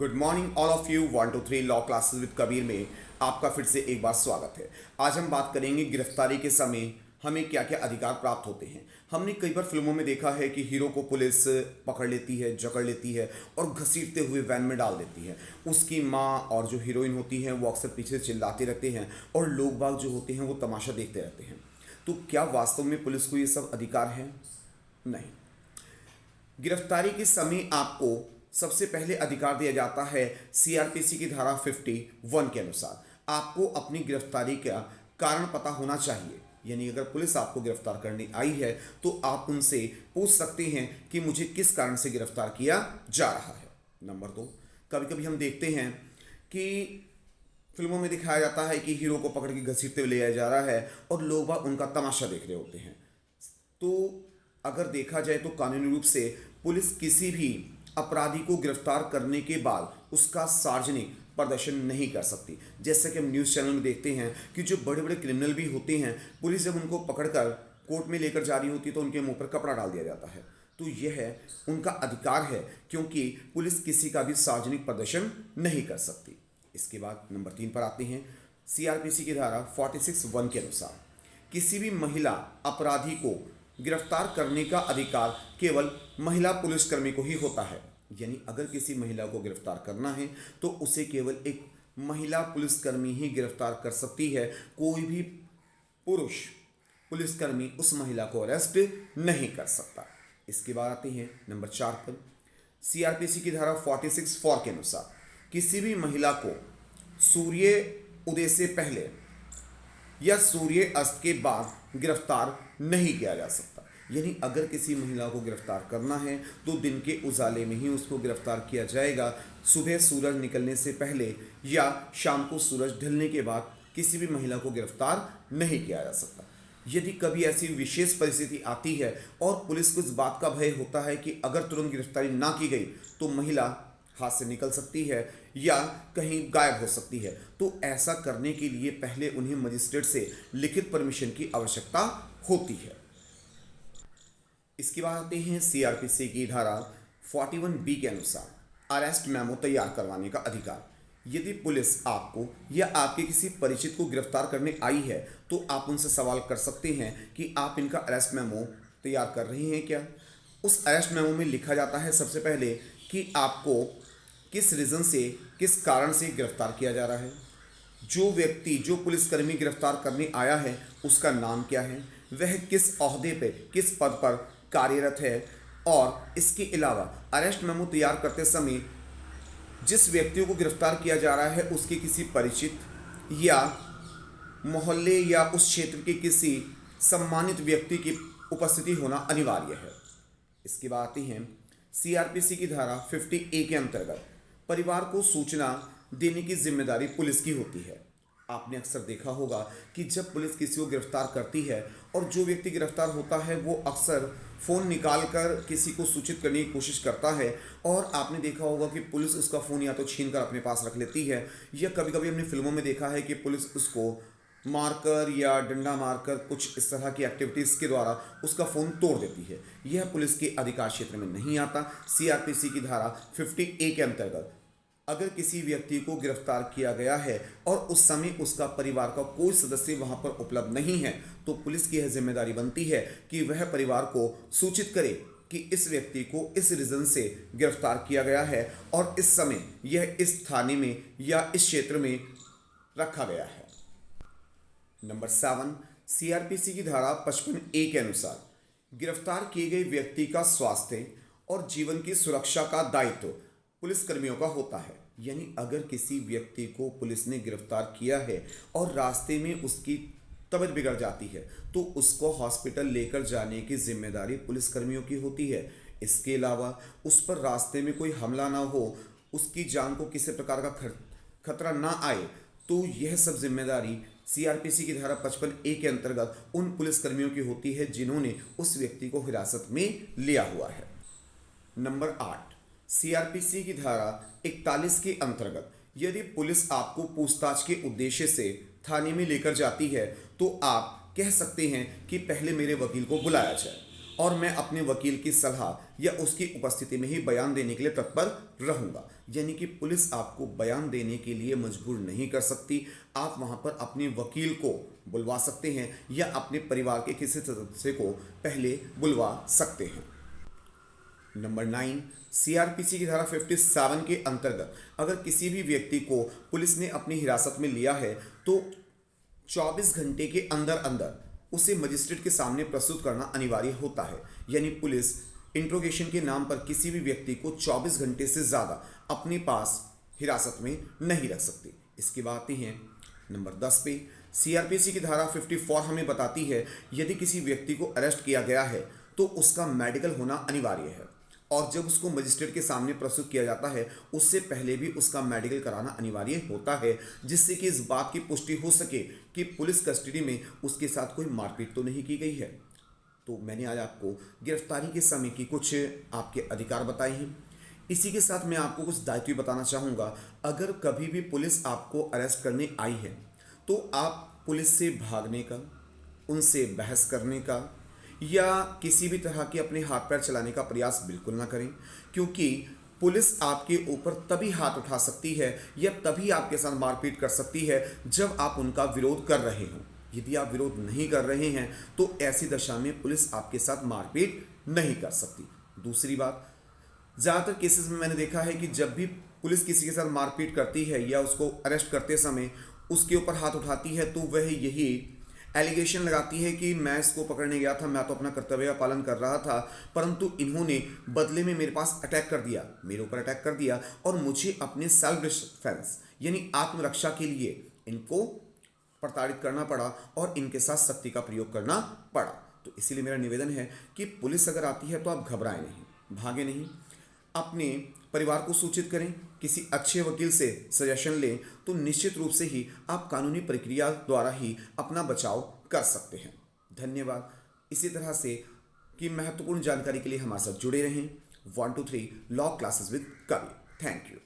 Good morning all of you 1 2 3 law classes with Kabir में आपका फिर से एक बार स्वागत है। आज हम बात करेंगे गिरफ्तारी के समय हमें क्या क्या अधिकार प्राप्त होते हैं। हमने कई बार फिल्मों में देखा है कि हीरो को पुलिस पकड़ लेती है, जकड़ लेती है और घसीटते हुए वैन में डाल देती है। उसकी माँ और जो हीरोइन होती हैं वो अक्सर पीछे से चिल्लाते रहते हैं और लोग बाग जो होते हैं वो तमाशा देखते रहते हैं। तो क्या वास्तव में पुलिस को ये सब अधिकार है? नहीं। गिरफ्तारी के समय आपको सबसे पहले अधिकार दिया जाता है सीआरपीसी की धारा 51 के अनुसार। आपको अपनी गिरफ्तारी का कारण पता होना चाहिए। यानी अगर पुलिस आपको गिरफ्तार करने आई है तो आप उनसे पूछ सकते हैं कि मुझे किस कारण से गिरफ्तार किया जा रहा है। नंबर 2, कभी कभी हम देखते हैं कि फिल्मों में दिखाया जाता है कि हीरो को पकड़ के घसीटते हुए ले जाया जा रहा है और लोग बाग उनका तमाशा देख रहे होते हैं। तो अगर देखा जाए तो कानूनी रूप से पुलिस किसी भी अपराधी को गिरफ्तार करने के बाद उसका सार्वजनिक प्रदर्शन नहीं कर सकती। जैसे कि हम न्यूज़ चैनल में देखते हैं कि जो बड़े बड़े क्रिमिनल भी होते हैं, पुलिस जब उनको पकड़कर कोर्ट में लेकर जा रही होती है तो उनके मुंह पर कपड़ा डाल दिया जाता है। तो यह उनका अधिकार है क्योंकि पुलिस किसी का भी सार्वजनिक प्रदर्शन नहीं कर सकती। इसके बाद नंबर 3 पर आते हैं। सीआरपीसी की धारा 46(1) के अनुसार किसी भी महिला अपराधी को गिरफ्तार करने का अधिकार केवल महिला पुलिसकर्मी को ही होता है। यानी अगर किसी महिला को गिरफ्तार करना है तो उसे केवल एक महिला पुलिसकर्मी ही गिरफ्तार कर सकती है। कोई भी पुरुष पुलिसकर्मी उस महिला को अरेस्ट नहीं कर सकता। इसके बाद आते हैं नंबर 4 पर। सीआरपीसी की धारा 46(4) के अनुसार किसी भी महिला को सूर्य उदय से पहले या सूर्य अस्त के बाद गिरफ्तार नहीं किया जा सकता। यानी अगर किसी महिला को गिरफ्तार करना है तो दिन के उजाले में ही उसको गिरफ्तार किया जाएगा। सुबह सूरज निकलने से पहले या शाम को सूरज ढलने के बाद किसी भी महिला को गिरफ्तार नहीं किया जा सकता। यदि कभी ऐसी विशेष परिस्थिति आती है और पुलिस को इस बात का भय होता है कि अगर तुरंत गिरफ्तारी ना की गई तो महिला हाथ से निकल सकती है या कहीं गायब हो सकती है, तो ऐसा करने के लिए पहले उन्हें मजिस्ट्रेट से लिखित परमिशन की आवश्यकता होती है। इसके बाद आते हैं सीआरपीसी की धारा 41(b) के अनुसार अरेस्ट मेमो तैयार करवाने का अधिकार। यदि पुलिस आपको या आपके किसी परिचित को गिरफ्तार करने आई है तो आप उनसे सवाल कर सकते हैं कि आप इनका अरेस्ट मेमो तैयार कर रहे हैं क्या। उस अरेस्ट मेमो में लिखा जाता है सबसे पहले कि आपको किस रीज़न से, किस कारण से गिरफ्तार किया जा रहा है, जो व्यक्ति, जो पुलिसकर्मी गिरफ्तार करने आया है उसका नाम क्या है, वह किस ओहदे पे, किस पद पर कार्यरत है, और इसके अलावा अरेस्ट मेमो तैयार करते समय जिस व्यक्ति को गिरफ्तार किया जा रहा है उसके किसी परिचित या मोहल्ले या उस क्षेत्र के किसी सम्मानित व्यक्ति की उपस्थिति होना अनिवार्य है। इसके बाद आती हैं सीआरपीसी की धारा 50(a) के अंतर्गत परिवार को सूचना देने की जिम्मेदारी पुलिस की होती है। आपने अक्सर देखा होगा कि जब पुलिस किसी को गिरफ्तार करती है और जो व्यक्ति गिरफ्तार होता है वो अक्सर फ़ोन निकाल कर किसी को सूचित करने की कोशिश करता है और आपने देखा होगा कि पुलिस उसका फ़ोन या तो छीन कर अपने पास रख लेती है या कभी कभी हमने फिल्मों में देखा है कि पुलिस उसको मारकर या डंडा मारकर कुछ इस तरह की एक्टिविटीज़ के द्वारा उसका फ़ोन तोड़ देती है। यह पुलिस के अधिकार क्षेत्र में नहीं आता। सीआरपीसी की धारा 50(a) के अंतर्गत अगर किसी व्यक्ति को गिरफ्तार किया गया है और उस समय उसका परिवार का कोई सदस्य वहां पर उपलब्ध नहीं है तो पुलिस की यह जिम्मेदारी बनती है कि वह परिवार को सूचित करे कि इस व्यक्ति को इस रीज़न से गिरफ्तार किया गया है और इस समय यह इस थाने में या इस क्षेत्र में रखा गया है। नंबर 7, सीआरपीसी की धारा 55(a) के अनुसार गिरफ्तार किए गए व्यक्ति का स्वास्थ्य और जीवन की सुरक्षा का दायित्व पुलिसकर्मियों का होता है। यानी अगर किसी व्यक्ति को पुलिस ने गिरफ्तार किया है और रास्ते में उसकी तबीयत बिगड़ जाती है तो उसको हॉस्पिटल लेकर जाने की जिम्मेदारी पुलिसकर्मियों की होती है। इसके अलावा उस पर रास्ते में कोई हमला ना हो, उसकी जान को किसी प्रकार का खतरा ना आए, तो यह सब जिम्मेदारी सीआरपीसी की धारा 55(a) के अंतर्गत उन पुलिसकर्मियों की होती है जिन्होंने उस व्यक्ति को हिरासत में लिया हुआ है। नंबर 8, सीआरपीसी की धारा 41 के अंतर्गत यदि पुलिस आपको पूछताछ के उद्देश्य से थाने में लेकर जाती है तो आप कह सकते हैं कि पहले मेरे वकील को बुलाया जाए और मैं अपने वकील की सलाह या उसकी उपस्थिति में ही बयान देने के लिए तत्पर रहूंगा। यानी कि पुलिस आपको बयान देने के लिए मजबूर नहीं कर सकती। आप वहां पर अपने वकील को बुलवा सकते हैं या अपने परिवार के किसी सदस्य को पहले बुलवा सकते हैं। नंबर 9, सीआरपीसी की धारा 57 के अंतर्गत अगर किसी भी व्यक्ति को पुलिस ने अपनी हिरासत में लिया है तो 24 घंटे के अंदर अंदर उसे मजिस्ट्रेट के सामने प्रस्तुत करना अनिवार्य होता है। यानी पुलिस इंट्रोगेशन के नाम पर किसी भी व्यक्ति को 24 घंटे से ज़्यादा अपने पास हिरासत में नहीं रख सकती। इसके बाद आते हैं नंबर 10 पे। सीआरपीसी की धारा 54 हमें बताती है यदि किसी व्यक्ति को अरेस्ट किया गया है तो उसका मेडिकल होना अनिवार्य है, और जब उसको मजिस्ट्रेट के सामने प्रस्तुत किया जाता है उससे पहले भी उसका मेडिकल कराना अनिवार्य होता है, जिससे कि इस बात की पुष्टि हो सके कि पुलिस कस्टडी में उसके साथ कोई मारपीट तो नहीं की गई है। तो मैंने आज आपको गिरफ्तारी के समय की कुछ आपके अधिकार बताए हैं। इसी के साथ मैं आपको कुछ दायित्व बताना चाहूँगा। अगर कभी भी पुलिस आपको अरेस्ट करने आई है तो आप पुलिस से भागने का, उनसे बहस करने का या किसी भी तरह के अपने हाथ पैर चलाने का प्रयास बिल्कुल ना करें, क्योंकि पुलिस आपके ऊपर तभी हाथ उठा सकती है या तभी आपके साथ मारपीट कर सकती है जब आप उनका विरोध कर रहे हों। यदि आप विरोध नहीं कर रहे हैं तो ऐसी दशा में पुलिस आपके साथ मारपीट नहीं कर सकती। दूसरी बात, ज़्यादातर केसेस में मैंने देखा है कि जब भी पुलिस किसी के साथ मारपीट करती है या उसको अरेस्ट करते समय उसके ऊपर हाथ उठाती है तो वह यही एलिगेशन लगाती है कि मैं इसको पकड़ने गया था, मैं तो अपना कर्तव्य का पालन कर रहा था, परंतु इन्होंने बदले में मेरे पास अटैक कर दिया, मेरे ऊपर अटैक कर दिया और मुझे अपने सेल्फ डिफेंस यानी आत्मरक्षा के लिए इनको प्रताड़ित करना पड़ा और इनके साथ सख्ती का प्रयोग करना पड़ा। तो इसीलिए मेरा निवेदन है कि पुलिस अगर आती है तो आप घबराएं नहीं, भागे नहीं, अपने परिवार को सूचित करें, किसी अच्छे वकील से सजेशन लें, तो निश्चित रूप से ही आप कानूनी प्रक्रिया द्वारा ही अपना बचाव कर सकते हैं। धन्यवाद। इसी तरह से की महत्वपूर्ण जानकारी के लिए हमारे साथ जुड़े रहें। 1 2 3 लॉ क्लासेस विद कवि। Thank you.